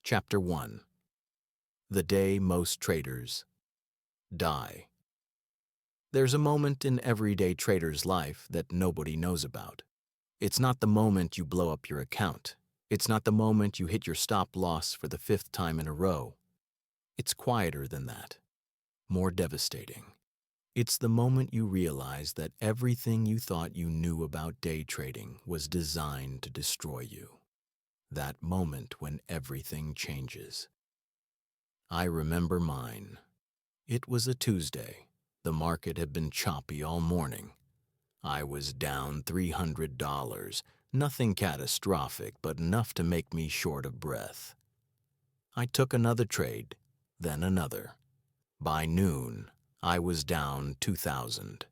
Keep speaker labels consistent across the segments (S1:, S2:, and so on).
S1: Chapter 1. The Day Most Traders Die. There's a moment in everyday trader's life that nobody knows about. It's not the moment you blow up your account. It's not the moment you hit your stop loss for the 5th time in a row. It's quieter than that, more devastating. It's the moment you realize that everything you thought you knew about day trading was designed to destroy you. That moment when everything changes. I remember mine. It was a Tuesday. The market had been choppy all morning. I was down $300, nothing catastrophic, but enough to make me short of breath. I took another trade, then another. By noon, I was down 2,000.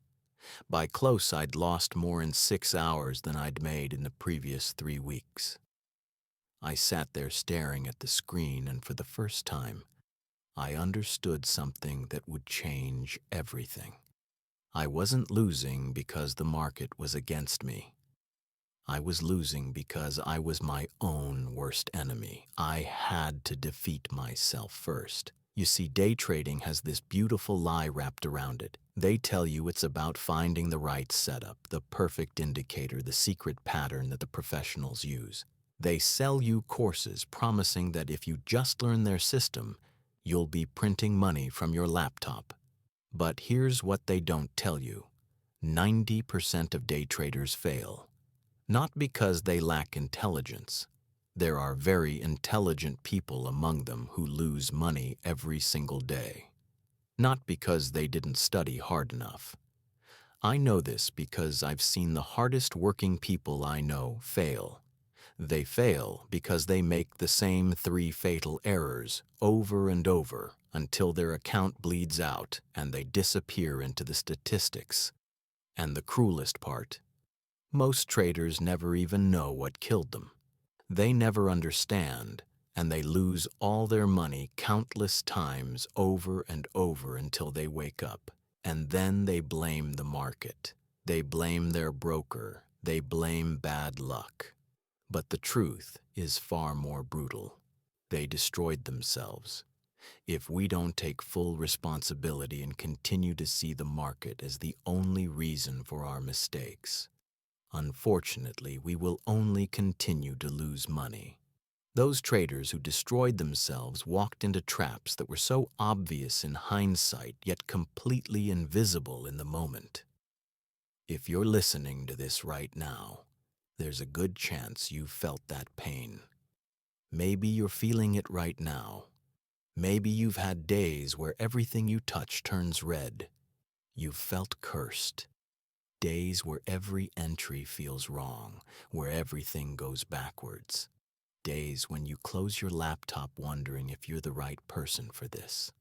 S1: By close, I'd lost more in 6 hours than I'd made in the previous 3 weeks. I sat there staring at the screen, and for the first time, I understood something that would change everything. I wasn't losing because the market was against me. I was losing because I was my own worst enemy. I had to defeat myself first. You see, day trading has this beautiful lie wrapped around it. They tell you it's about finding the right setup, the perfect indicator, the secret pattern that the professionals use. They sell you courses promising that if you just learn their system, you'll be printing money from your laptop. But here's what they don't tell you. 90% of day traders fail. Not because they lack intelligence. There are very intelligent people among them who lose money every single day. Not because they didn't study hard enough. I know this because I've seen the hardest working people I know fail. They fail because they make the same 3 fatal errors over and over until their account bleeds out and they disappear into the statistics. And the cruelest part, most traders never even know what killed them. They never understand, and they lose all their money countless times over and over until they wake up. And then they blame the market. They blame their broker. They blame bad luck. But the truth is far more brutal. They destroyed themselves. If we don't take full responsibility and continue to see the market as the only reason for our mistakes, unfortunately, we will only continue to lose money. Those traders who destroyed themselves walked into traps that were so obvious in hindsight, yet completely invisible in the moment. If you're listening to this right now, there's a good chance you've felt that pain. Maybe you're feeling it right now. Maybe you've had days where everything you touch turns red. You've felt cursed. Days where every entry feels wrong, where everything goes backwards. Days when you close your laptop wondering if you're the right person for this.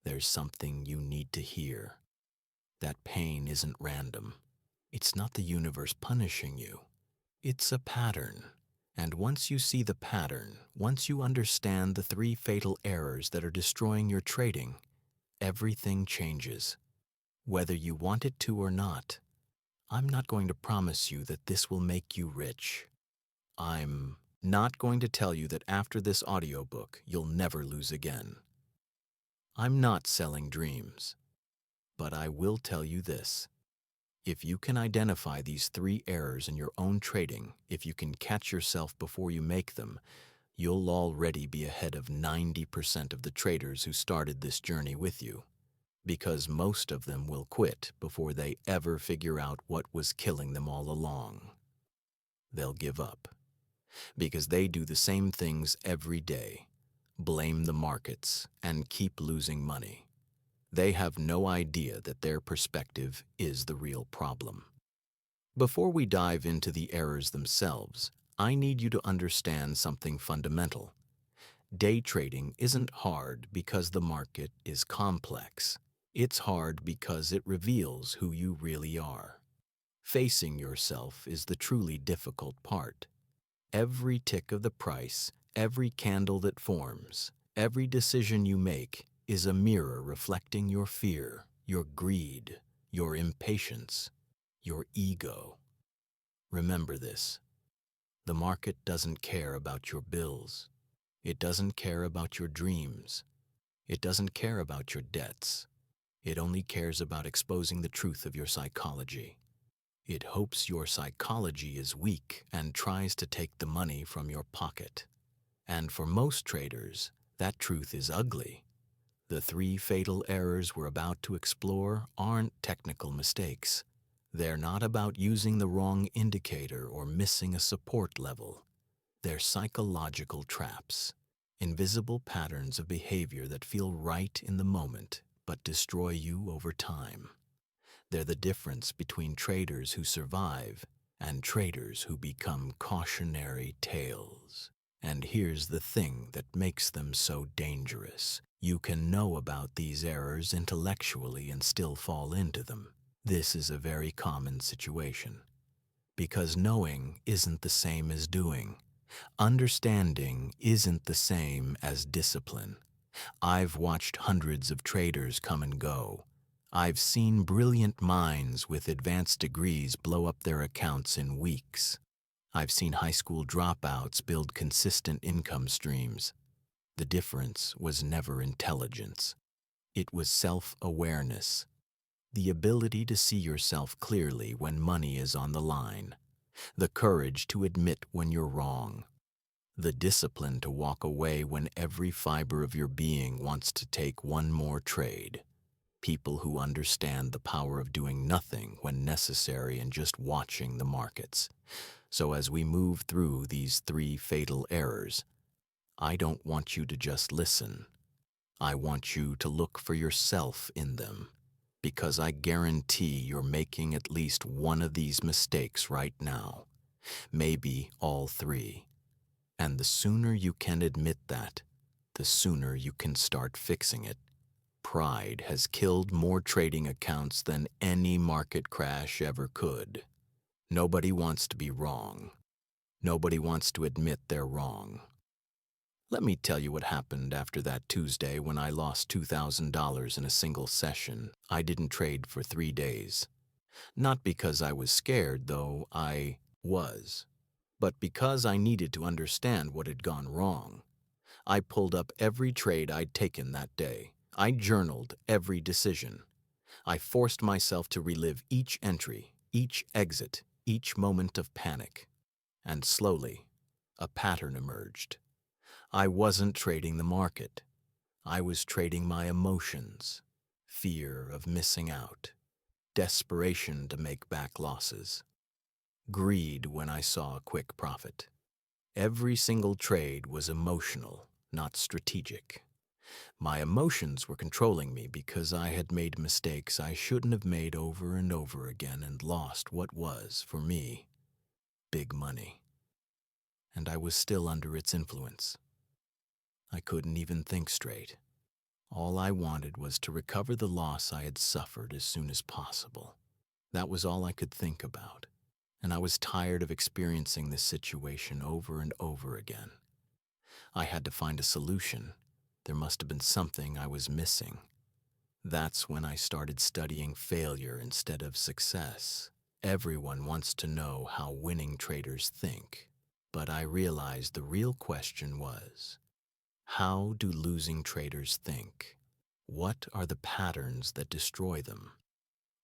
S1: There's something you need to hear. That pain isn't random. It's not the universe punishing you. It's a pattern. And once you see the pattern, once you understand the 3 fatal errors that are destroying your trading, everything changes. Whether you want it to or not, I'm not going to promise you that this will make you rich. I'm not going to tell you that after this audiobook, you'll never lose again. I'm not selling dreams. But I will tell you this. If you can identify these 3 errors in your own trading, if you can catch yourself before you make them, you'll already be ahead of 90% of the traders who started this journey with you. Because most of them will quit before they ever figure out what was killing them all along. They'll give up. Because they do the same things every day. Blame the markets and keep losing money. They have no idea that their perspective is the real problem. Before we dive into the errors themselves, I need you to understand something fundamental. Day trading isn't hard because the market is complex. It's hard because it reveals who you really are. Facing yourself is the truly difficult part. Every tick of the price, every candle that forms, every decision you make is a mirror reflecting your fear, your greed, your impatience, your ego. Remember this. The market doesn't care about your bills. It doesn't care about your dreams. It doesn't care about your debts. It only cares about exposing the truth of your psychology. It hopes your psychology is weak and tries to take the money from your pocket. And for most traders, that truth is ugly. The three fatal errors we're about to explore aren't technical mistakes. They're not about using the wrong indicator or missing a support level. They're psychological traps, invisible patterns of behavior that feel right in the moment but destroy you over time. They're the difference between traders who survive and traders who become cautionary tales. And here's the thing that makes them so dangerous. You can know about these errors intellectually and still fall into them. This is a very common situation, because knowing isn't the same as doing. Understanding isn't the same as discipline. I've watched hundreds of traders come and go. I've seen brilliant minds with advanced degrees blow up their accounts in weeks. I've seen high school dropouts build consistent income streams. The difference was never intelligence. It was self-awareness, the ability to see yourself clearly when money is on the line, the courage to admit when you're wrong, the discipline to walk away when every fiber of your being wants to take one more trade. People who understand the power of doing nothing when necessary and just watching the markets. So as we move through these three fatal errors, I don't want you to just listen. I want you to look for yourself in them, because I guarantee you're making at least one of these mistakes right now, maybe all three. And the sooner you can admit that, the sooner you can start fixing it. Pride has killed more trading accounts than any market crash ever could. Nobody wants to be wrong. Nobody wants to admit they're wrong. Let me tell you what happened after that Tuesday when I lost $2,000 in a single session. I didn't trade for 3 days. Not because I was scared, though I was, but because I needed to understand what had gone wrong. I pulled up every trade I'd taken that day. I journaled every decision. I forced myself to relive each entry, each exit, each moment of panic. And slowly, a pattern emerged. I wasn't trading the market. I was trading my emotions, fear of missing out, desperation to make back losses, greed when I saw a quick profit. Every single trade was emotional, not strategic. My emotions were controlling me because I had made mistakes I shouldn't have made over and over again and lost what was, for me, big money. And I was still under its influence. I couldn't even think straight. All I wanted was to recover the loss I had suffered as soon as possible. That was all I could think about, and I was tired of experiencing this situation over and over again. I had to find a solution. There must have been something I was missing. That's when I started studying failure instead of success. Everyone wants to know how winning traders think, but I realized the real question was, how do losing traders think? What are the patterns that destroy them?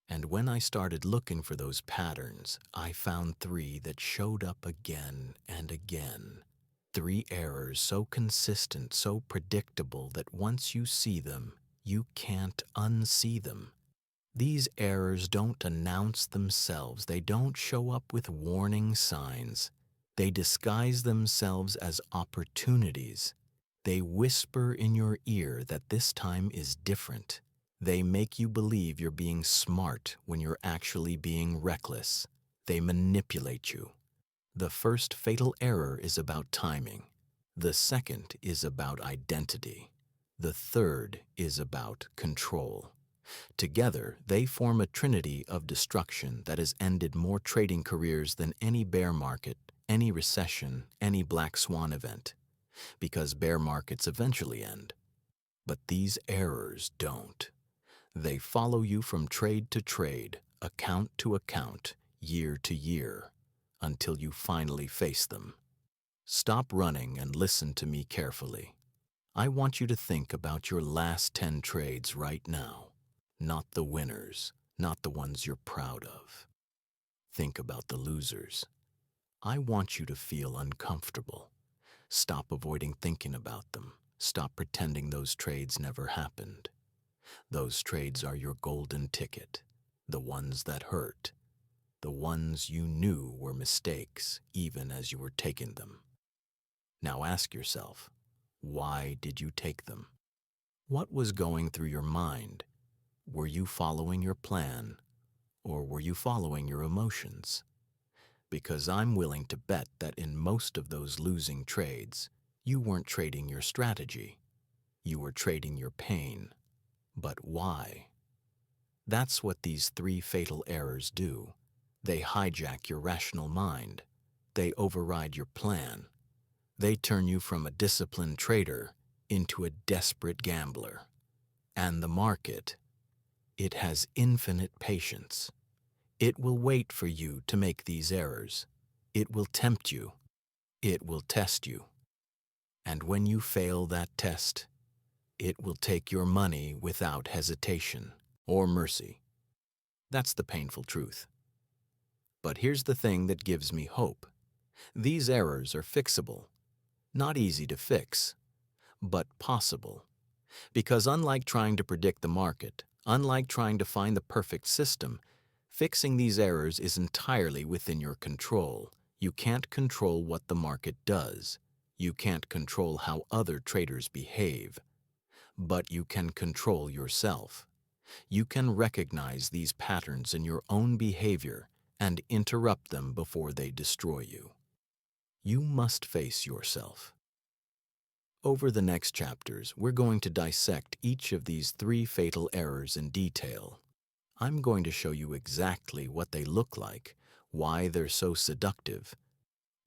S1: And when I started looking for those patterns, I found 3 that showed up again and again. 3 errors so consistent, so predictable that once you see them, you can't unsee them. These errors don't announce themselves. They don't show up with warning signs. They disguise themselves as opportunities. They whisper in your ear that this time is different. They make you believe you're being smart when you're actually being reckless. They manipulate you. The first fatal error is about timing. The second is about identity. The third is about control. Together, they form a trinity of destruction that has ended more trading careers than any bear market, any recession, any black swan event. Because bear markets eventually end. But these errors don't. They follow you from trade to trade, account to account, year to year, until you finally face them. Stop running and listen to me carefully. I want you to think about your last 10 trades right now. Not the winners, not the ones you're proud of. Think about the losers. I want you to feel uncomfortable. Stop avoiding thinking about them. Stop pretending those trades never happened. Those trades are your golden ticket, the ones that hurt, the ones you knew were mistakes even as you were taking them. Now ask yourself, why did you take them? What was going through your mind? Were you following your plan, or were you following your emotions? Because I'm willing to bet that in most of those losing trades, you weren't trading your strategy. You were trading your pain. But why? That's what these 3 fatal errors do. They hijack your rational mind. They override your plan. They turn you from a disciplined trader into a desperate gambler. And the market, it has infinite patience. It will wait for you to make these errors. It will tempt you. It will test you. And when you fail that test, it will take your money without hesitation or mercy. That's the painful truth. But here's the thing that gives me hope. These errors are fixable. Not easy to fix, but possible. Because unlike trying to predict the market, unlike trying to find the perfect system, fixing these errors is entirely within your control. You can't control what the market does. You can't control how other traders behave. But you can control yourself. You can recognize these patterns in your own behavior and interrupt them before they destroy you. You must face yourself. Over the next chapters, we're going to dissect each of these 3 fatal errors in detail. I'm going to show you exactly what they look like, why they're so seductive,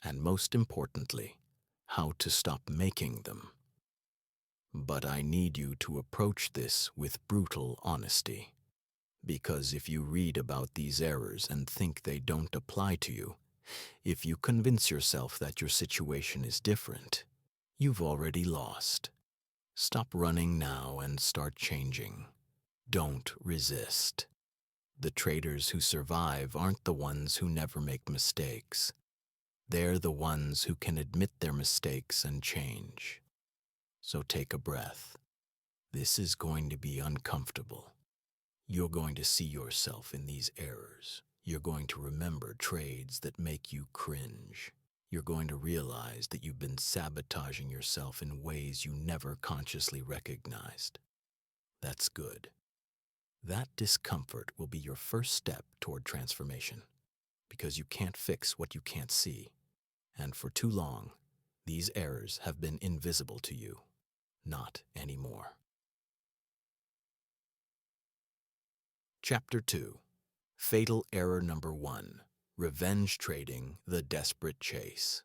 S1: and most importantly, how to stop making them. But I need you to approach this with brutal honesty. Because if you read about these errors and think they don't apply to you, if you convince yourself that your situation is different, you've already lost. Stop running now and start changing. Don't resist. The traders who survive aren't the ones who never make mistakes. They're the ones who can admit their mistakes and change. So take a breath. This is going to be uncomfortable. You're going to see yourself in these errors. You're going to remember trades that make you cringe. You're going to realize that you've been sabotaging yourself in ways you never consciously recognized. That's good. That discomfort will be your first step toward transformation, because you can't fix what you can't see. And for too long, these errors have been invisible to you. Not anymore. Chapter 2. Fatal Error Number 1. Revenge Trading, the Desperate Chase.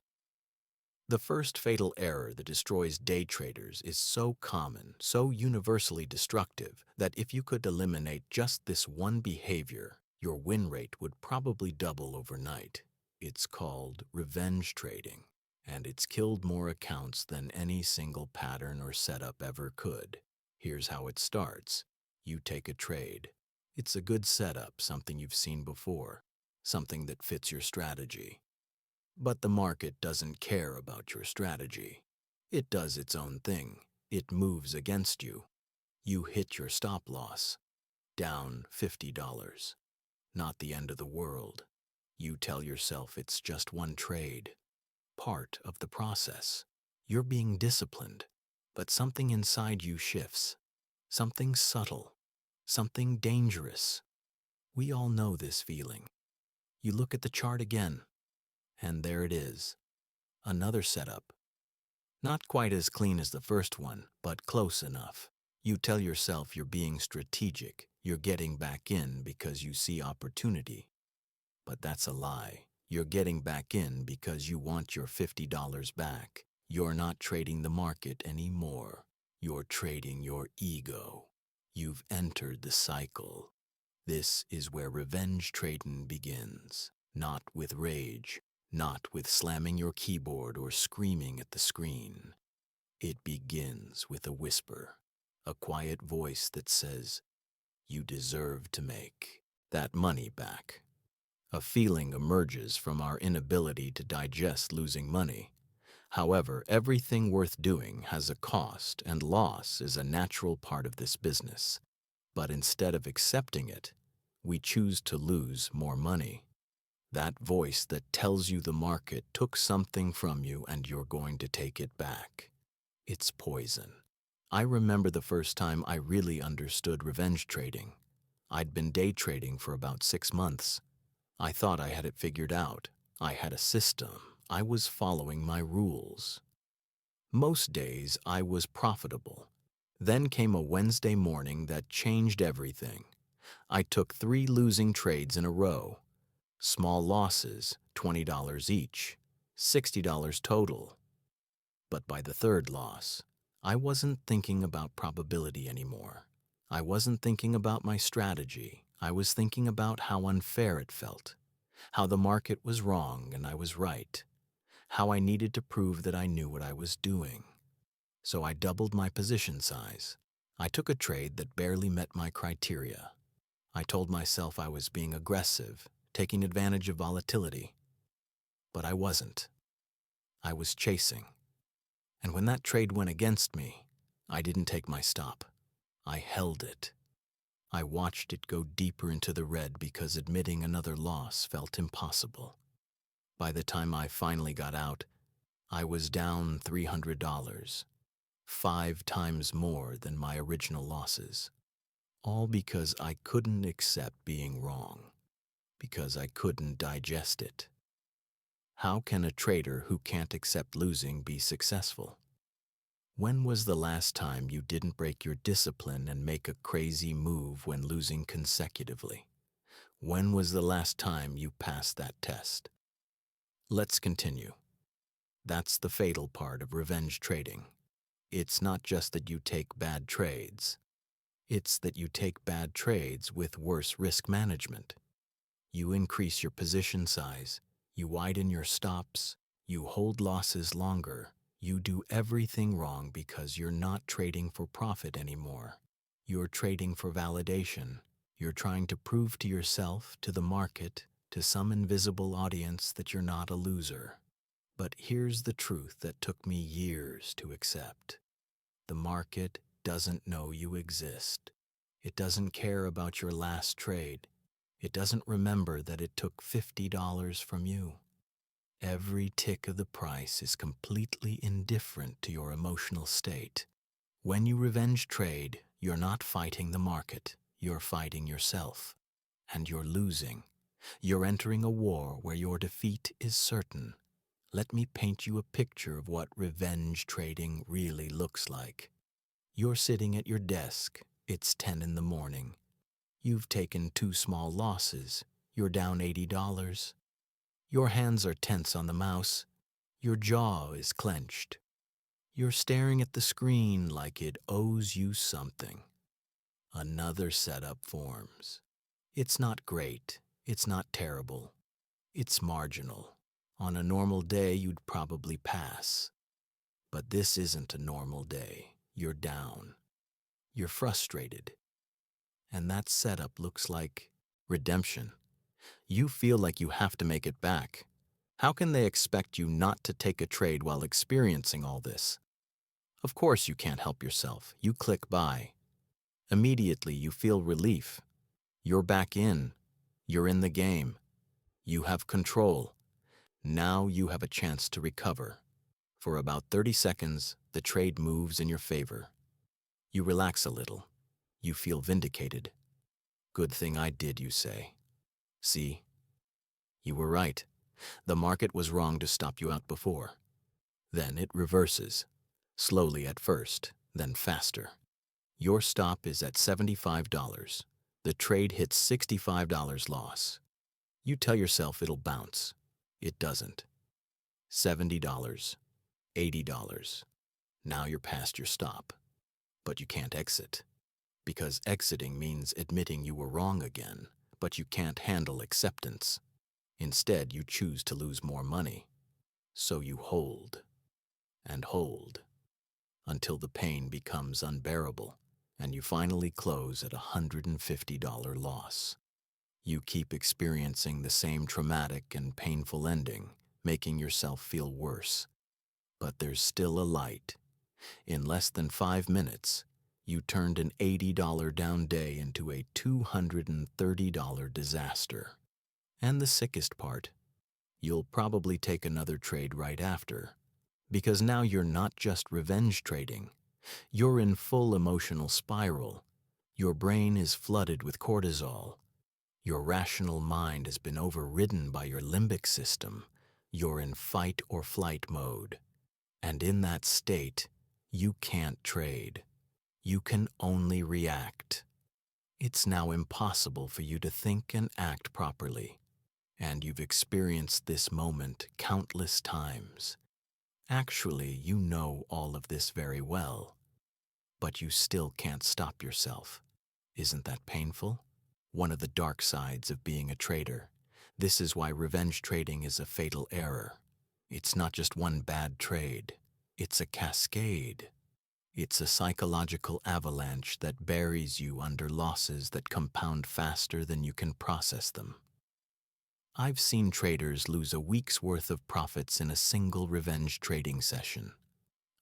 S1: The first fatal error that destroys day traders is so common, so universally destructive, that if you could eliminate just this one behavior, your win rate would probably double overnight. It's called revenge trading, and it's killed more accounts than any single pattern or setup ever could. Here's how it starts. You take a trade. It's a good setup, something you've seen before, something that fits your strategy. But the market doesn't care about your strategy. It does its own thing. It moves against you. You hit your stop loss. Down $50. Not the end of the world. You tell yourself it's just one trade. Part of the process. You're being disciplined, but something inside you shifts. Something subtle. Something dangerous. We all know this feeling. You look at the chart again, and there it is. Another setup. Not quite as clean as the first one, but close enough. You tell yourself you're being strategic. You're getting back in because you see opportunity. But that's a lie. You're getting back in because you want your $50 back. You're not trading the market anymore. You're trading your ego. You've entered the cycle. This is where revenge trading begins. Not with rage, not with slamming your keyboard or screaming at the screen. It begins with a whisper, a quiet voice that says, "You deserve to make that money back." A feeling emerges from our inability to digest losing money. However, everything worth doing has a cost, and loss is a natural part of this business. But instead of accepting it, we choose to lose more money. That voice that tells you the market took something from you and you're going to take it back. It's poison. I remember the first time I really understood revenge trading. I'd been day trading for about 6 months. I thought I had it figured out. I had a system. I was following my rules. Most days I was profitable. Then came a Wednesday morning that changed everything. I took 3 losing trades in a row. Small losses, $20 each, $60 total. But by the third loss, I wasn't thinking about probability anymore. I wasn't thinking about my strategy. I was thinking about how unfair it felt, how the market was wrong and I was right, how I needed to prove that I knew what I was doing. So I doubled my position size. I took a trade that barely met my criteria. I told myself I was being aggressive, taking advantage of volatility. But I wasn't. I was chasing. And when that trade went against me, I didn't take my stop. I held it. I watched it go deeper into the red because admitting another loss felt impossible. By the time I finally got out, I was down $300, 5 times more than my original losses. All because I couldn't accept being wrong, because I couldn't digest it. How can a trader who can't accept losing be successful? When was the last time you didn't break your discipline and make a crazy move when losing consecutively? When was the last time you passed that test? Let's continue. That's the fatal part of revenge trading. It's not just that you take bad trades. It's that you take bad trades with worse risk management. You increase your position size, you widen your stops, you hold losses longer. You do everything wrong because you're not trading for profit anymore. You're trading for validation. You're trying to prove to yourself, to the market, to some invisible audience that you're not a loser. But here's the truth that took me years to accept. The market doesn't know you exist. It doesn't care about your last trade. It doesn't remember that it took $50 from you. Every tick of the price is completely indifferent to your emotional state. When you revenge trade, you're not fighting the market, you're fighting yourself. And you're losing. You're entering a war where your defeat is certain. Let me paint you a picture of what revenge trading really looks like. You're sitting at your desk. It's 10 in the morning. You've taken 2 small losses. You're down $80. Your hands are tense on the mouse. Your jaw is clenched. You're staring at the screen like it owes you something. Another setup forms. It's not great. It's not terrible. It's marginal. On a normal day, you'd probably pass. But this isn't a normal day. You're down. You're frustrated. And that setup looks like redemption. You feel like you have to make it back. How can they expect you not to take a trade while experiencing all this? Of course you can't help yourself. You click buy. Immediately you feel relief. You're back in. You're in the game. You have control. Now you have a chance to recover. For about 30 seconds, the trade moves in your favor. You relax a little. You feel vindicated. Good thing I did, you say. See? You were right. The market was wrong to stop you out before. Then it reverses. Slowly at first, then faster. Your stop is at $75. The trade hits $65 loss. You tell yourself it'll bounce. It doesn't. $70, $80. Now you're past your stop. But you can't exit. Because exiting means admitting you were wrong again, but you can't handle acceptance. Instead, you choose to lose more money. So you hold and hold until the pain becomes unbearable and you finally close at a $150 loss. You keep experiencing the same traumatic and painful ending, making yourself feel worse. But there's still a light. In less than 5 minutes, you turned an $80 down day into a $230 disaster. And the sickest part, you'll probably take another trade right after. Because now you're not just revenge trading. You're in full emotional spiral. Your brain is flooded with cortisol. Your rational mind has been overridden by your limbic system. You're in fight or flight mode. And in that state, you can't trade. You can only react. It's now impossible for you to think and act properly. And you've experienced this moment countless times. Actually, you know all of this very well. But you still can't stop yourself. Isn't that painful? One of the dark sides of being a trader. This is why revenge trading is a fatal error. It's not just one bad trade. It's a cascade. It's a psychological avalanche that buries you under losses that compound faster than you can process them. I've seen traders lose a week's worth of profits in a single revenge trading session.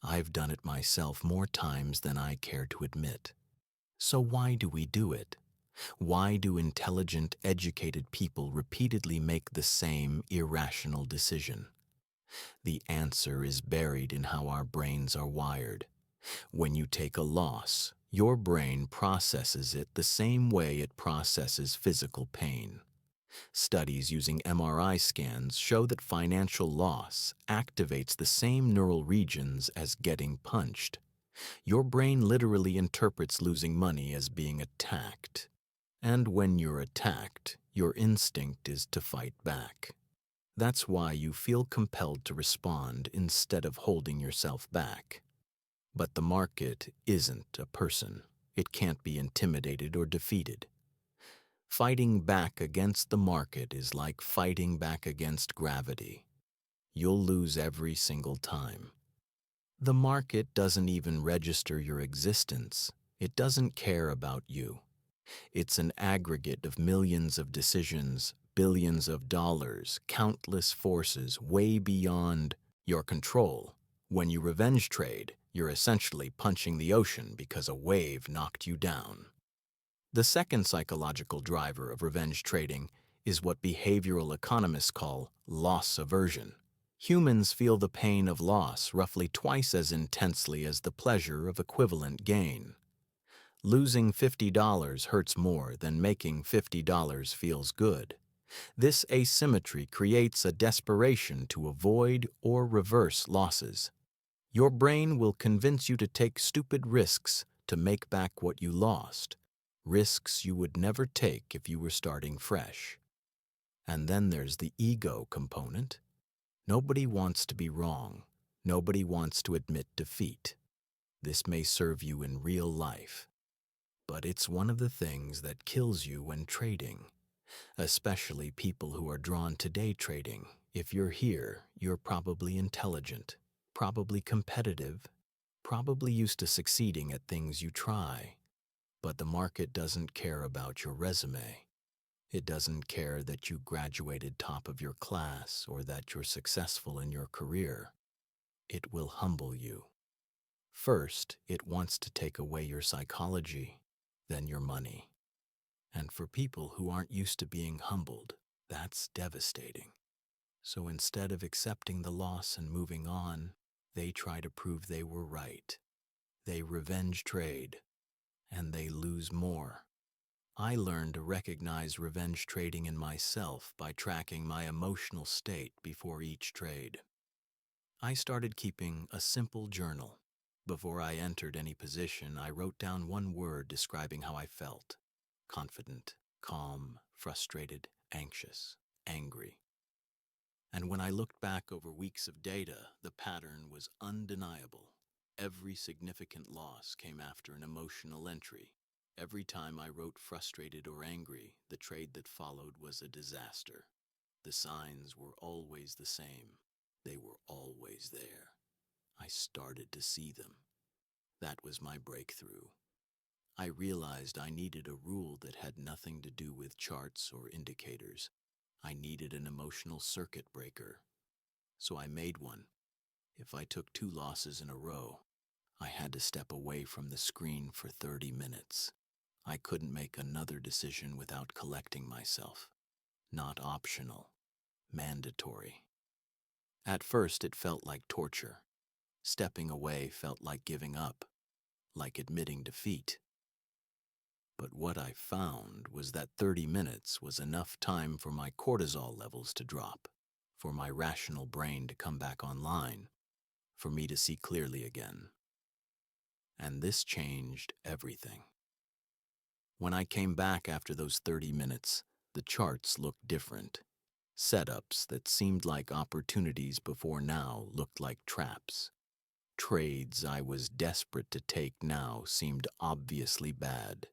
S1: I've done it myself more times than I care to admit. So why do we do it? Why do intelligent, educated people repeatedly make the same irrational decision? The answer is buried in how our brains are wired. When you take a loss, your brain processes it the same way it processes physical pain. Studies using MRI scans show that financial loss activates the same neural regions as getting punched. Your brain literally interprets losing money as being attacked. And when you're attacked, your instinct is to fight back. That's why you feel compelled to respond instead of holding yourself back. But the market isn't a person. It can't be intimidated or defeated. Fighting back against the market is like fighting back against gravity. You'll lose every single time. The market doesn't even register your existence. It doesn't care about you. It's an aggregate of millions of decisions, billions of dollars, countless forces way beyond your control. When you revenge trade, you're essentially punching the ocean because a wave knocked you down. The second psychological driver of revenge trading is what behavioral economists call loss aversion. Humans feel the pain of loss roughly twice as intensely as the pleasure of equivalent gain. Losing $50 hurts more than making $50 feels good. This asymmetry creates a desperation to avoid or reverse losses. Your brain will convince you to take stupid risks to make back what you lost, risks you would never take if you were starting fresh. And then there's the ego component. Nobody wants to be wrong. Nobody wants to admit defeat. This may serve you in real life, but it's one of the things that kills you when trading, especially people who are drawn to day trading. If you're here, you're probably intelligent, probably competitive, probably used to succeeding at things you try. But the market doesn't care about your resume. It doesn't care that you graduated top of your class or that you're successful in your career. It will humble you. First, it wants to take away your psychology, then your money. And for people who aren't used to being humbled, that's devastating. So instead of accepting the loss and moving on, they try to prove they were right. They revenge trade, and they lose more. I learned to recognize revenge trading in myself by tracking my emotional state before each trade. I started keeping a simple journal. Before I entered any position, I wrote down one word describing how I felt: confident, calm, frustrated, anxious, angry. And when I looked back over weeks of data, the pattern was undeniable. Every significant loss came after an emotional entry. Every time I wrote frustrated or angry, the trade that followed was a disaster. The signs were always the same. They were always there. I started to see them. That was my breakthrough. I realized I needed a rule that had nothing to do with charts or indicators. I needed an emotional circuit breaker. So I made one. If I took 2 losses in a row, I had to step away from the screen for 30 minutes. I couldn't make another decision without collecting myself. Not optional, mandatory. At first, it felt like torture. Stepping away felt like giving up, like admitting defeat. But what I found was that 30 minutes was enough time for my cortisol levels to drop, for my rational brain to come back online, for me to see clearly again. And this changed everything. When I came back after those 30 minutes, the charts looked different. Setups that seemed like opportunities before now looked like traps. Trades I was desperate to take now seemed obviously bad.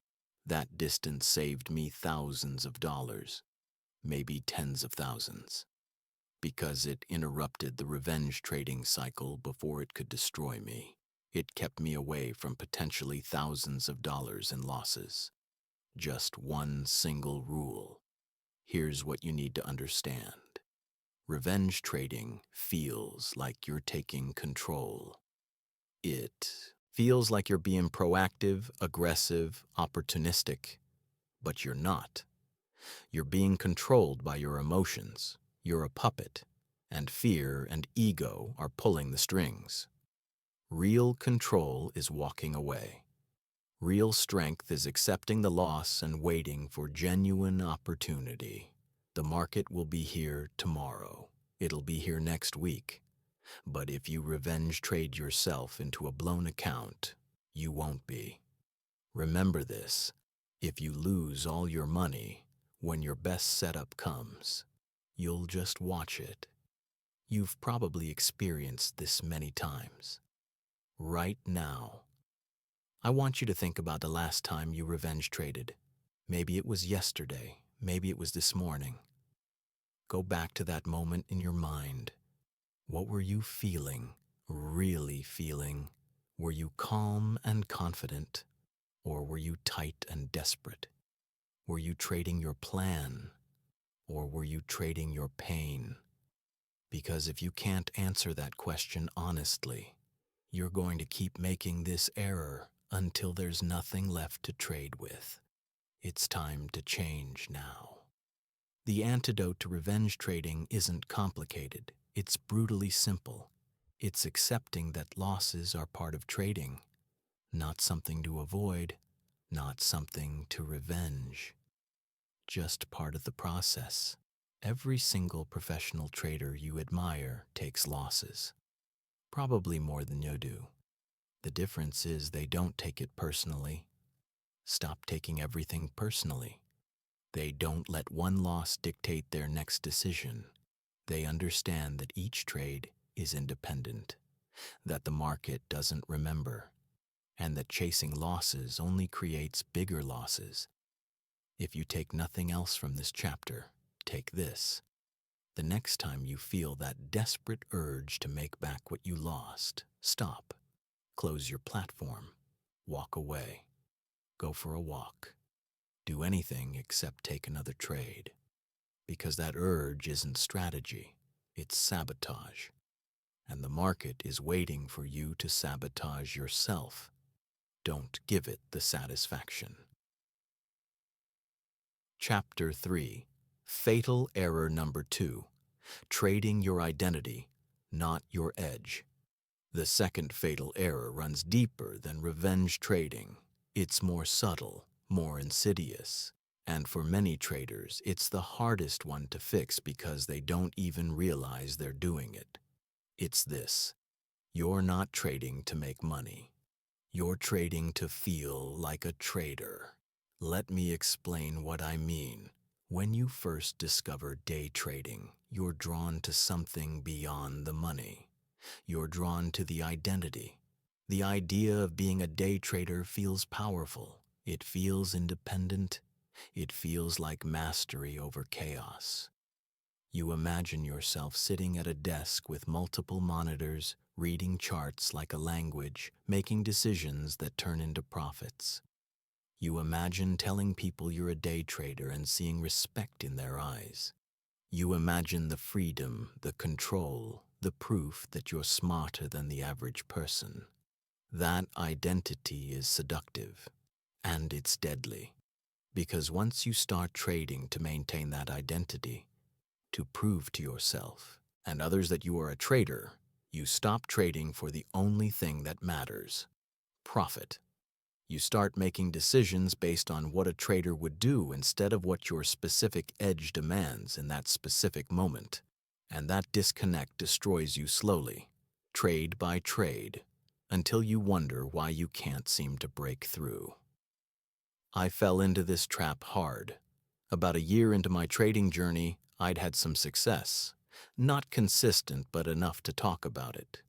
S1: That distance saved me thousands of dollars, maybe tens of thousands, because it interrupted the revenge trading cycle before it could destroy me. It kept me away from potentially thousands of dollars in losses. Just one single rule. Here's what you need to understand. Revenge trading feels like you're taking control. It feels like you're being proactive, aggressive, opportunistic, but you're not. You're being controlled by your emotions. You're a puppet, and fear and ego are pulling the strings. Real control is walking away. Real strength is accepting the loss and waiting for genuine opportunity. The market will be here tomorrow. It'll be here next week. But if you revenge trade yourself into a blown account, you won't be. Remember this. If you lose all your money when your best setup comes, you'll just watch it. You've probably experienced this many times. Right now, I want you to think about the last time you revenge traded. Maybe it was yesterday, maybe it was this morning. Go back to that moment in your mind. What were you feeling, really feeling? Were you calm and confident, or were you tight and desperate? Were you trading your plan, or were you trading your pain? Because if you can't answer that question honestly, you're going to keep making this error until there's nothing left to trade with. It's time to change now. The antidote to revenge trading isn't complicated. It's brutally simple. It's accepting that losses are part of trading, not something to avoid, not something to revenge. Just part of the process. Every single professional trader you admire takes losses, probably more than you do. The difference is they don't take it personally. Stop taking everything personally. They don't let one loss dictate their next decision. They understand that each trade is independent, that the market doesn't remember, and that chasing losses only creates bigger losses. If you take nothing else from this chapter, take this. The next time you feel that desperate urge to make back what you lost, stop. Close your platform. Walk away. Go for a walk. Do anything except take another trade. Because that urge isn't strategy, it's sabotage. And the market is waiting for you to sabotage yourself. Don't give it the satisfaction. Chapter 3. Fatal Error Number 2. Trading your identity, not your edge. The second fatal error runs deeper than revenge trading. It's more subtle, more insidious. And for many traders, it's the hardest one to fix because they don't even realize they're doing it. It's this. You're not trading to make money. You're trading to feel like a trader. Let me explain what I mean. When you first discover day trading, you're drawn to something beyond the money. You're drawn to the identity. The idea of being a day trader feels powerful. It feels independent. It feels like mastery over chaos. You imagine yourself sitting at a desk with multiple monitors, reading charts like a language, making decisions that turn into profits. You imagine telling people you're a day trader and seeing respect in their eyes. You imagine the freedom, the control, the proof that you're smarter than the average person. That identity is seductive, and it's deadly, because once you start trading to maintain that identity, to prove to yourself and others that you are a trader, you stop trading for the only thing that matters: profit. You start making decisions based on what a trader would do instead of what your specific edge demands in that specific moment. And that disconnect destroys you slowly, trade by trade, until you wonder why you can't seem to break through. I fell into this trap hard. About a year into my trading journey, I'd had some success. Not consistent, but enough to talk about it.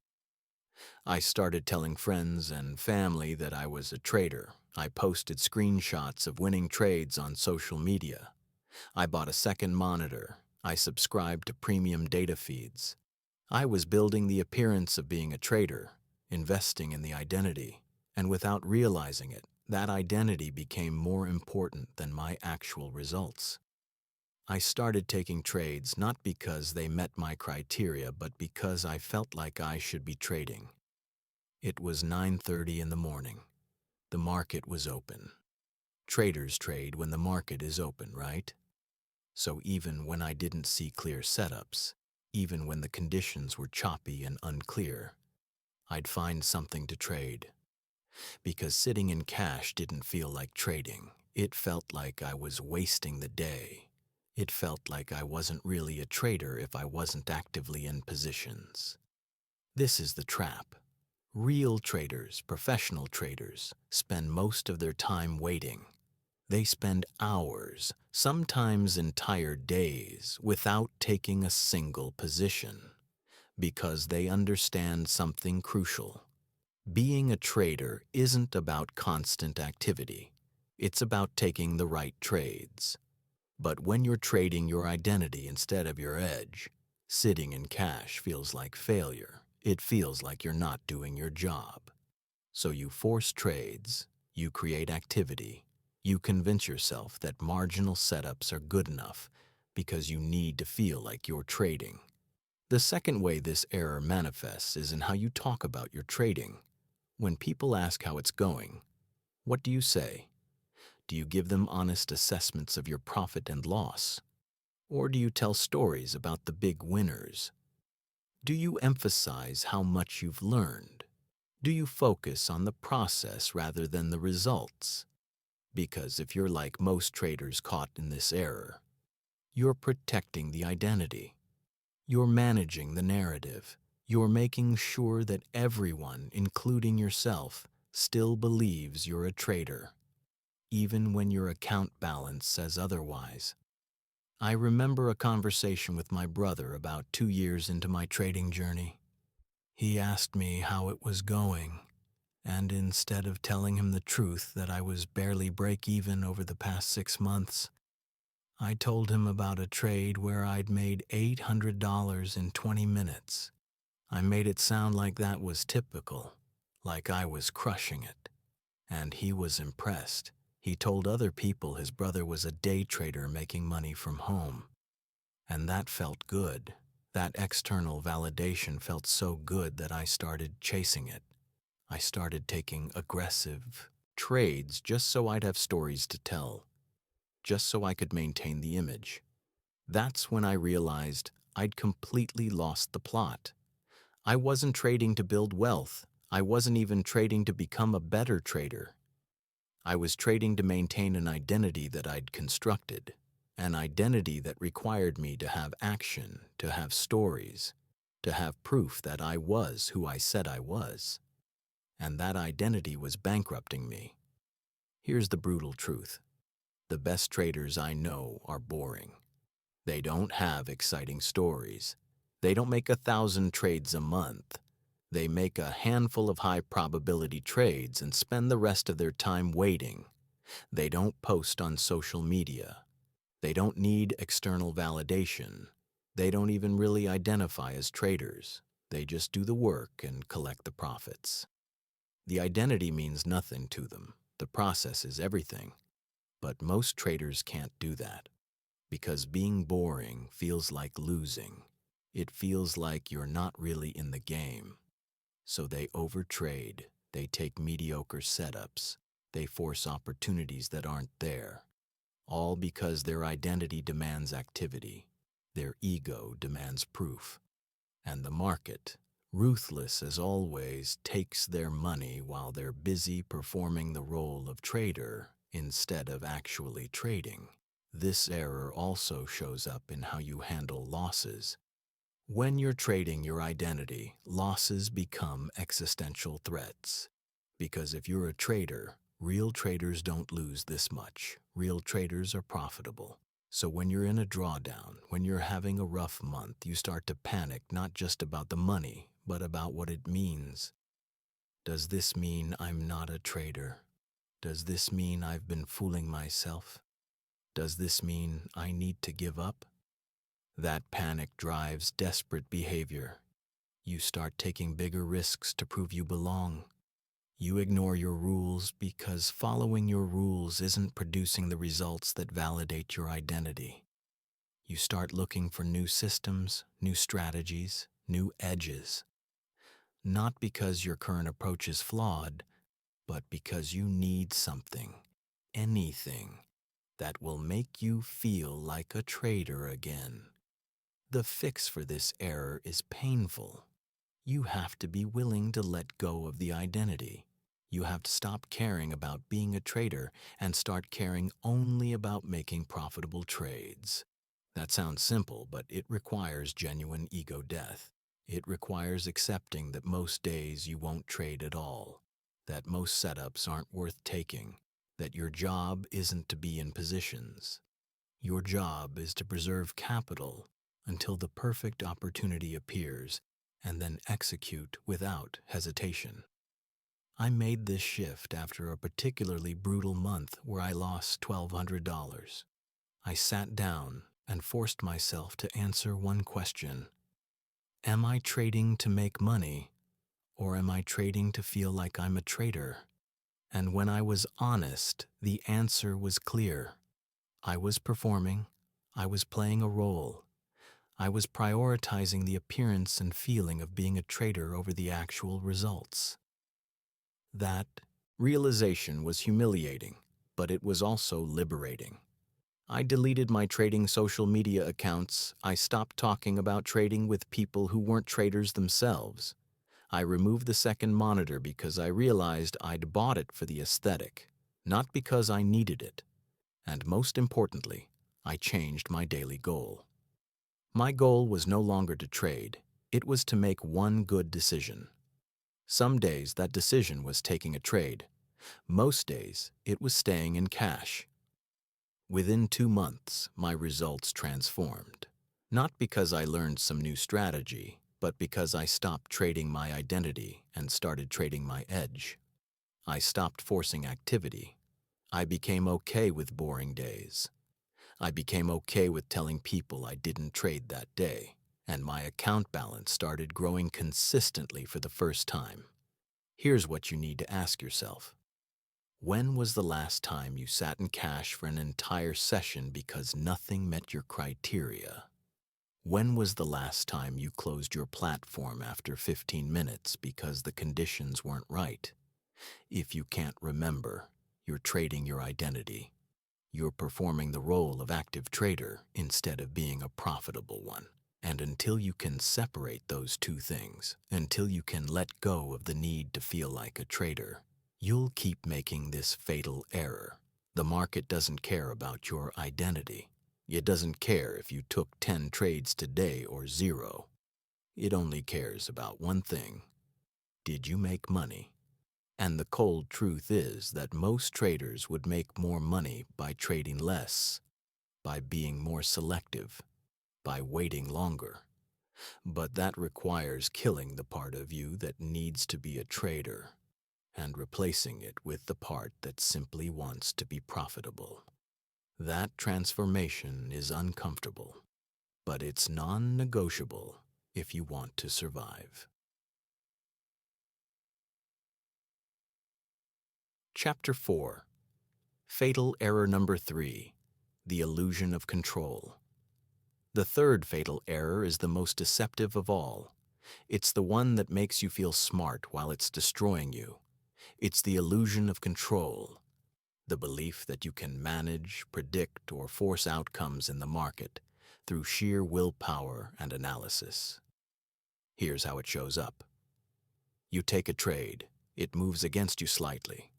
S1: I started telling friends and family that I was a trader. I posted screenshots of winning trades on social media. I bought a second monitor. I subscribed to premium data feeds. I was building the appearance of being a trader, investing in the identity, and without realizing it, that identity became more important than my actual results. I started taking trades not because they met my criteria, but because I felt like I should be trading. It was 9:30 in the morning. The market was open. Traders trade when the market is open, right? So even when I didn't see clear setups, even when the conditions were choppy and unclear, I'd find something to trade. Because sitting in cash didn't feel like trading. It felt like I was wasting the day. It felt like I wasn't really a trader if I wasn't actively in positions. This is the trap. Real traders, professional traders, spend most of their time waiting. They spend hours, sometimes entire days, without taking a single position, because they understand something crucial. Being a trader isn't about constant activity. It's about taking the right trades. But when you're trading your identity instead of your edge, sitting in cash feels like failure. It feels like you're not doing your job. So you force trades, you create activity, you convince yourself that marginal setups are good enough because you need to feel like you're trading. The second way this error manifests is in how you talk about your trading. When people ask how it's going, what do you say? Do you give them honest assessments of your profit and loss? Or do you tell stories about the big winners? Do you emphasize how much you've learned? Do you focus on the process rather than the results? Because if you're like most traders caught in this error, you're protecting the identity. You're managing the narrative. You're making sure that everyone, including yourself, still believes you're a trader, even when your account balance says otherwise. I remember a conversation with my brother about 2 years into my trading journey. He asked me how it was going, and instead of telling him the truth that I was barely break even over the past 6 months, I told him about a trade where I'd made $800 in 20 minutes. I made it sound like that was typical, like I was crushing it. And he was impressed. He told other people his brother was a day trader making money from home. And that felt good. That external validation felt so good that I started chasing it. I started taking aggressive trades just so I'd have stories to tell, just so I could maintain the image. That's when I realized I'd completely lost the plot. I wasn't trading to build wealth. I wasn't even trading to become a better trader. I was trading to maintain an identity that I'd constructed, an identity that required me to have action, to have stories, to have proof that I was who I said I was. And that identity was bankrupting me. Here's the brutal truth. The best traders I know are boring. They don't have exciting stories. They don't make 1,000 trades a month. They make a handful of high-probability trades and spend the rest of their time waiting. They don't post on social media. They don't need external validation. They don't even really identify as traders. They just do the work and collect the profits. The identity means nothing to them. The process is everything. But most traders can't do that because being boring feels like losing. It feels like you're not really in the game. So they overtrade, they take mediocre setups, they force opportunities that aren't there, all because their identity demands activity, their ego demands proof, and the market, ruthless as always, takes their money while they're busy performing the role of trader instead of actually trading. This error also shows up in how you handle losses. When you're trading your identity, losses become existential threats. Because if you're a trader, real traders don't lose this much. Real traders are profitable. So when you're in a drawdown, when you're having a rough month, you start to panic not just about the money, but about what it means. Does this mean I'm not a trader? Does this mean I've been fooling myself? Does this mean I need to give up? That panic drives desperate behavior. You start taking bigger risks to prove you belong. You ignore your rules because following your rules isn't producing the results that validate your identity. You start looking for new systems, new strategies, new edges. Not because your current approach is flawed, but because you need something, anything, that will make you feel like a trader again. The fix for this error is painful. You have to be willing to let go of the identity. You have to stop caring about being a trader and start caring only about making profitable trades. That sounds simple, but it requires genuine ego death. It requires accepting that most days you won't trade at all, that most setups aren't worth taking, that your job isn't to be in positions. Your job is to preserve capital until the perfect opportunity appears and then execute without hesitation. I made this shift after a particularly brutal month where I lost $1,200. I sat down and forced myself to answer one question. Am I trading to make money, or am I trading to feel like I'm a trader? And when I was honest, the answer was clear. I was performing, I was playing a role, I was prioritizing the appearance and feeling of being a trader over the actual results. That realization was humiliating, but it was also liberating. I deleted my trading social media accounts. I stopped talking about trading with people who weren't traders themselves. I removed the second monitor because I realized I'd bought it for the aesthetic, not because I needed it. And most importantly, I changed my daily goal. My goal was no longer to trade. It was to make one good decision. Some days that decision was taking a trade. Most days it was staying in cash. Within 2 months, my results transformed. Not because I learned some new strategy, but because I stopped trading my identity and started trading my edge. I stopped forcing activity. I became okay with boring days. I became okay with telling people I didn't trade that day, and my account balance started growing consistently for the first time. Here's what you need to ask yourself. When was the last time you sat in cash for an entire session because nothing met your criteria? When was the last time you closed your platform after 15 minutes because the conditions weren't right? If you can't remember, you're trading your identity. You're performing the role of active trader instead of being a profitable one. And until you can separate those two things, until you can let go of the need to feel like a trader, you'll keep making this fatal error. The market doesn't care about your identity. It doesn't care if you took 10 trades today or 0. It only cares about one thing. Did you make money? And the cold truth is that most traders would make more money by trading less, by being more selective, by waiting longer. But that requires killing the part of you that needs to be a trader and replacing it with the part that simply wants to be profitable. That transformation is uncomfortable. but it's non-negotiable if you want to survive. Chapter 4. Fatal error number 3. The illusion of control. The third fatal error is the most deceptive of all. It's the one that makes you feel smart while it's destroying you. It's the illusion of control, the belief that you can manage, predict, or force outcomes in the market through sheer willpower and analysis. Here's how it shows up. You take a trade. It moves against you slightly.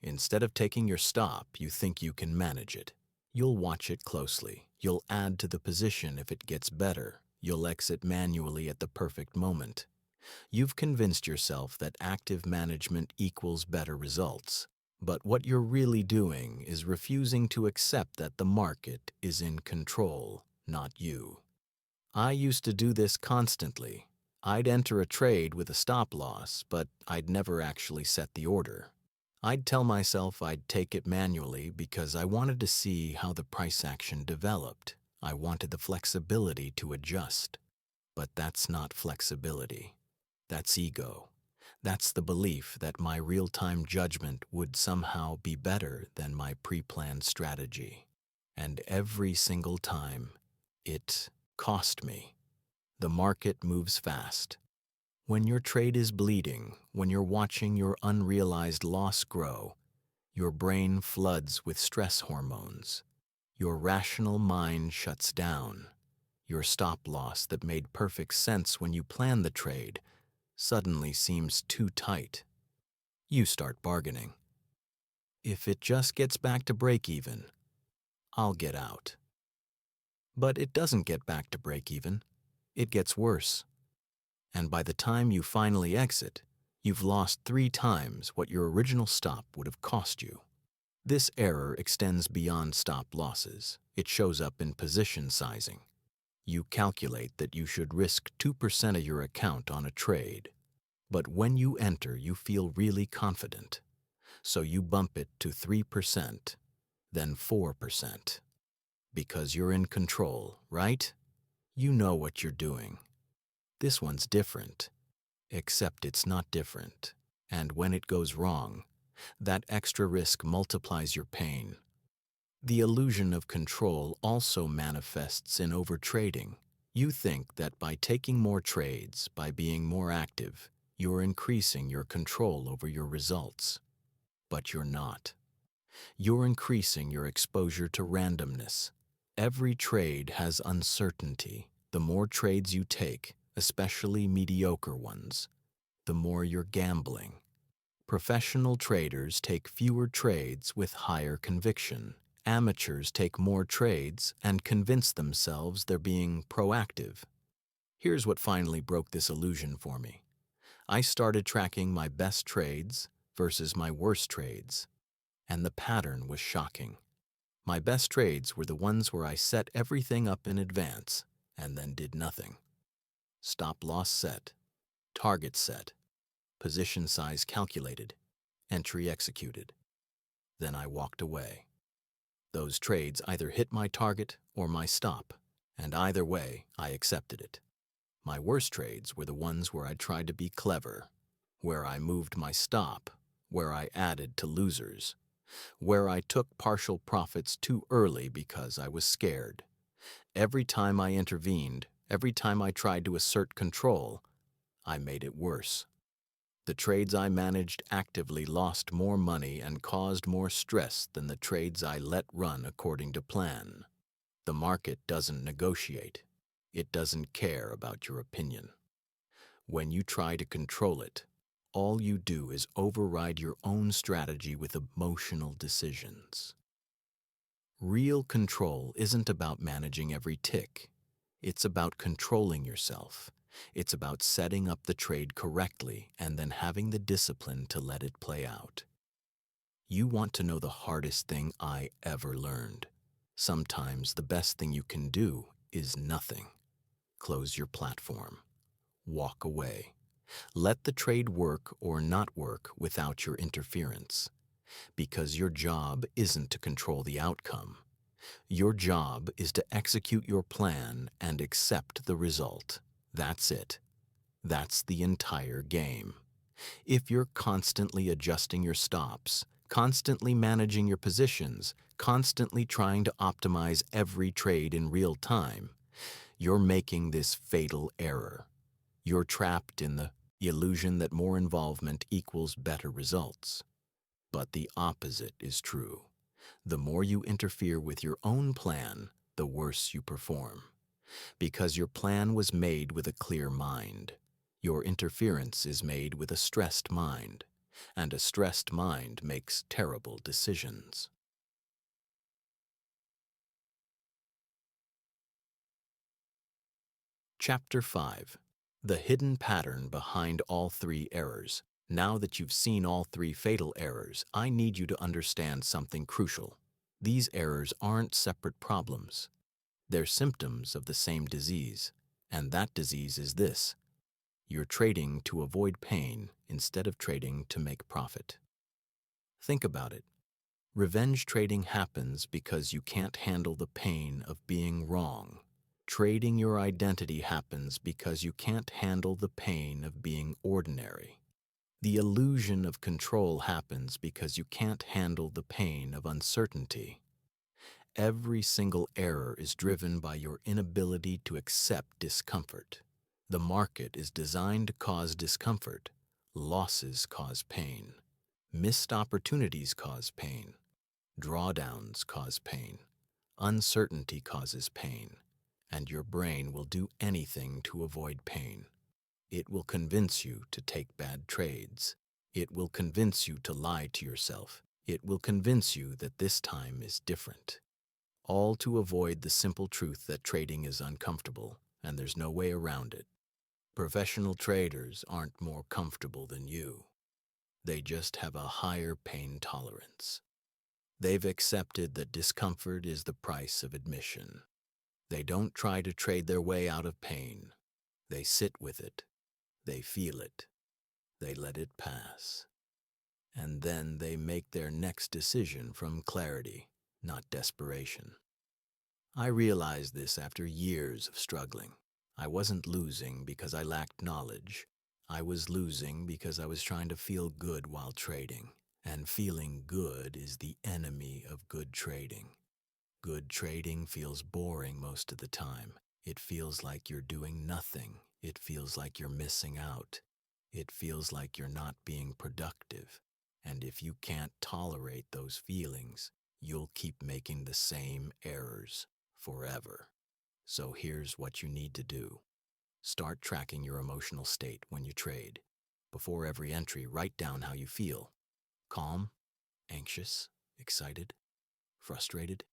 S1: Instead of taking your stop, you think you can manage it. You'll watch it closely. You'll add to the position if it gets better. You'll exit manually at the perfect moment. You've convinced yourself that active management equals better results. But what you're really doing is refusing to accept that the market is in control, not you. I used to do this constantly. I'd enter a trade with a stop loss, but I'd never actually set the order. I'd tell myself I'd take it manually because I wanted to see how the price action developed. I wanted the flexibility to adjust. But that's not flexibility. That's ego. That's the belief that my real-time judgment would somehow be better than my pre-planned strategy. And every single time, it cost me. The market moves fast. When your trade is bleeding, when you're watching your unrealized loss grow, your brain floods with stress hormones. Your rational mind shuts down. Your stop loss that made perfect sense when you planned the trade suddenly seems too tight. You start bargaining. If it just gets back to break even, I'll get out. But it doesn't get back to break even. It gets worse. And by the time you finally exit, you've lost 3 times what your original stop would have cost you. This error extends beyond stop losses. It shows up in position sizing. You calculate that you should risk 2% of your account on a trade. But when you enter, you feel really confident. So you bump it to 3%, then 4%. Because you're in control, right? You know what you're doing. This one's different, except it's not different. And when it goes wrong, that extra risk multiplies your pain. The illusion of control also manifests in overtrading. You think that by taking more trades, by being more active, you're increasing your control over your results. But you're not. You're increasing your exposure to randomness. Every trade has uncertainty. The more trades you take, especially mediocre ones, the more you're gambling. Professional traders take fewer trades with higher conviction. Amateurs take more trades and convince themselves they're being proactive. Here's what finally broke this illusion for me. I started tracking my best trades versus my worst trades, and the pattern was shocking. My best trades were the ones where I set everything up in advance and then did nothing. Stop loss set, target set, position size calculated, entry executed. Then I walked away. Those trades either hit my target or my stop, and either way, I accepted it. My worst trades were the ones where I tried to be clever, where I moved my stop, where I added to losers, where I took partial profits too early because I was scared. Every time I intervened, every time I tried to assert control, I made it worse. The trades I managed actively lost more money and caused more stress than the trades I let run according to plan. The market doesn't negotiate. It doesn't care about your opinion. When you try to control it, all you do is override your own strategy with emotional decisions. Real control isn't about managing every tick. It's about controlling yourself. It's about setting up the trade correctly and then having the discipline to let it play out. You want to know the hardest thing I ever learned. Sometimes the best thing you can do is nothing. Close your platform. Walk away. Let the trade work or not work without your interference. Because your job isn't to control the outcome. Your job is to execute your plan and accept the result. That's it. That's the entire game. If you're constantly adjusting your stops, constantly managing your positions, constantly trying to optimize every trade in real time, you're making this fatal error. You're trapped in the illusion that more involvement equals better results. But the opposite is true. The more you interfere with your own plan, the worse you perform. Because your plan was made with a clear mind. Your interference is made with a stressed mind, and a stressed mind makes terrible decisions. Chapter 5. The hidden pattern behind all three errors. Now that you've seen all three fatal errors, I need you to understand something crucial. These errors aren't separate problems. They're symptoms of the same disease, and that disease is this: you're trading to avoid pain instead of trading to make profit. Think about it. Revenge trading happens because you can't handle the pain of being wrong. Trading your identity happens because you can't handle the pain of being ordinary. The illusion of control happens because you can't handle the pain of uncertainty. Every single error is driven by your inability to accept discomfort. The market is designed to cause discomfort. Losses cause pain. Missed opportunities cause pain. Drawdowns cause pain. Uncertainty causes pain. And your brain will do anything to avoid pain. It will convince you to take bad trades. It will convince you to lie to yourself. It will convince you that this time is different. All to avoid the simple truth that trading is uncomfortable, and there's no way around it. Professional traders aren't more comfortable than you. They just have a higher pain tolerance. They've accepted that discomfort is the price of admission. They don't try to trade their way out of pain. They sit with it. They feel it. They let it pass. And then they make their next decision from clarity, not desperation. I realized this after years of struggling. I wasn't losing because I lacked knowledge. I was losing because I was trying to feel good while trading. And feeling good is the enemy of good trading. Good trading feels boring most of the time. It feels like you're doing nothing. It feels like you're missing out. It feels like you're not being productive. And if you can't tolerate those feelings, you'll keep making the same errors forever. So here's what you need to do. Start tracking your emotional state when you trade. Before every entry, write down how you feel. Calm, anxious, excited, frustrated.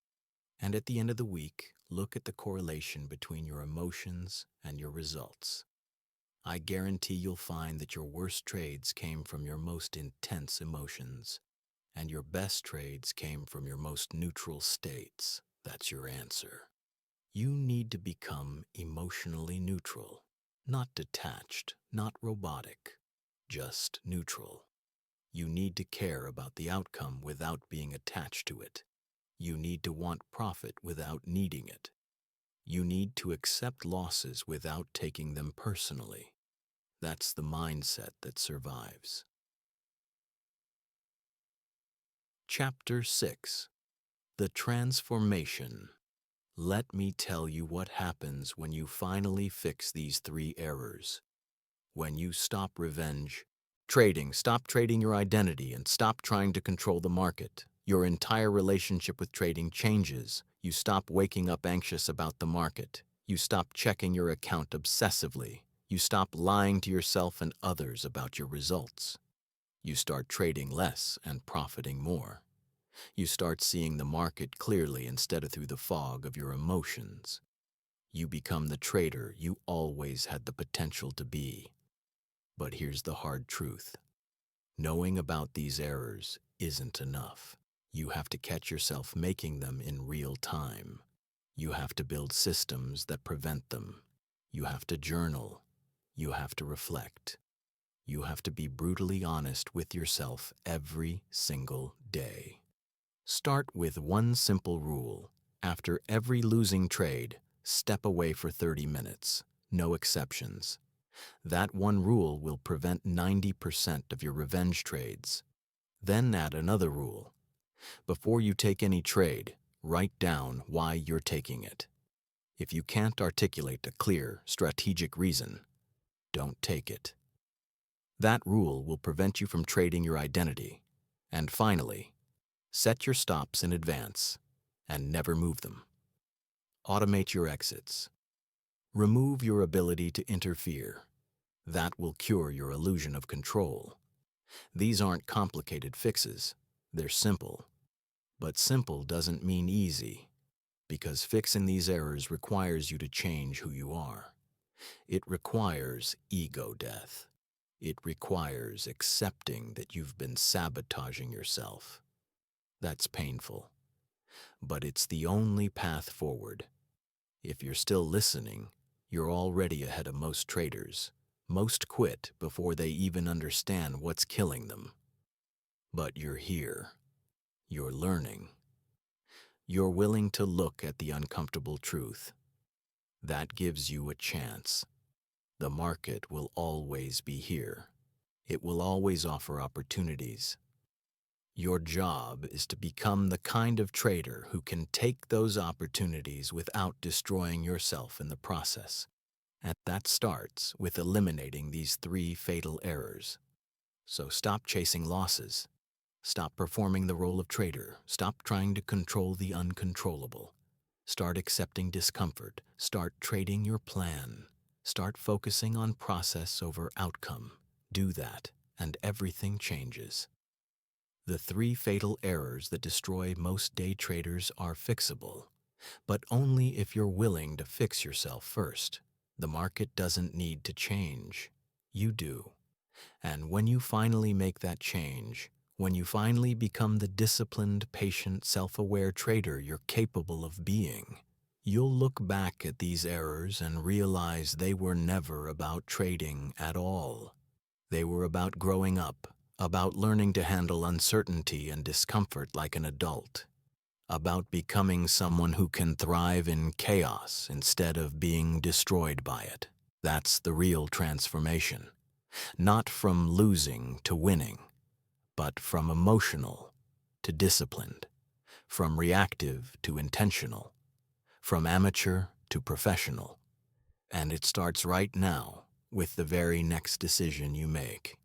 S1: And at the end of the week, look at the correlation between your emotions and your results. I guarantee you'll find that your worst trades came from your most intense emotions, and your best trades came from your most neutral states. That's your answer. You need to become emotionally neutral, not detached, not robotic, just neutral. You need to care about the outcome without being attached to it. You need to want profit without needing it. You need to accept losses without taking them personally. That's the mindset that survives. Chapter 6. The Transformation. Let me tell you what happens when you finally fix these three errors. When you stop trading, stop trading your identity, and stop trying to control the market, your entire relationship with trading changes. You stop waking up anxious about the market. You stop checking your account obsessively. You stop lying to yourself and others about your results. You start trading less and profiting more. You start seeing the market clearly instead of through the fog of your emotions. You become the trader you always had the potential to be. But here's the hard truth. Knowing about these errors isn't enough. You have to catch yourself making them in real time. You have to build systems that prevent them. You have to journal. You have to reflect. You have to be brutally honest with yourself every single day. Start with one simple rule. After every losing trade, step away for 30 minutes. No exceptions. That one rule will prevent 90% of your revenge trades. Then add another rule. Before you take any trade, write down why you're taking it. If you can't articulate a clear, strategic reason, don't take it. That rule will prevent you from trading your identity. And finally, set your stops in advance and never move them. Automate your exits. Remove your ability to interfere. That will cure your illusion of control. These aren't complicated fixes. They're simple. But simple doesn't mean easy, because fixing these errors requires you to change who you are. It requires ego death. It requires accepting that you've been sabotaging yourself. That's painful, but it's the only path forward. If you're still listening, you're already ahead of most traders. Most quit before they even understand what's killing them. But you're here. You're learning. You're willing to look at the uncomfortable truth. That gives you a chance. The market will always be here. It will always offer opportunities. Your job is to become the kind of trader who can take those opportunities without destroying yourself in the process. And that starts with eliminating these 3 fatal errors. So stop chasing losses. Stop performing the role of trader. Stop trying to control the uncontrollable. Start accepting discomfort. Start trading your plan. Start focusing on process over outcome. Do that, and everything changes. The 3 fatal errors that destroy most day traders are fixable, but only if you're willing to fix yourself first. The market doesn't need to change. You do. And when you finally make that change, when you finally become the disciplined, patient, self-aware trader you're capable of being, you'll look back at these errors and realize they were never about trading at all. They were about growing up, about learning to handle uncertainty and discomfort like an adult, about becoming someone who can thrive in chaos instead of being destroyed by it. That's the real transformation. Not from losing to winning, but from emotional to disciplined, from reactive to intentional, from amateur to professional. And it starts right now with the very next decision you make.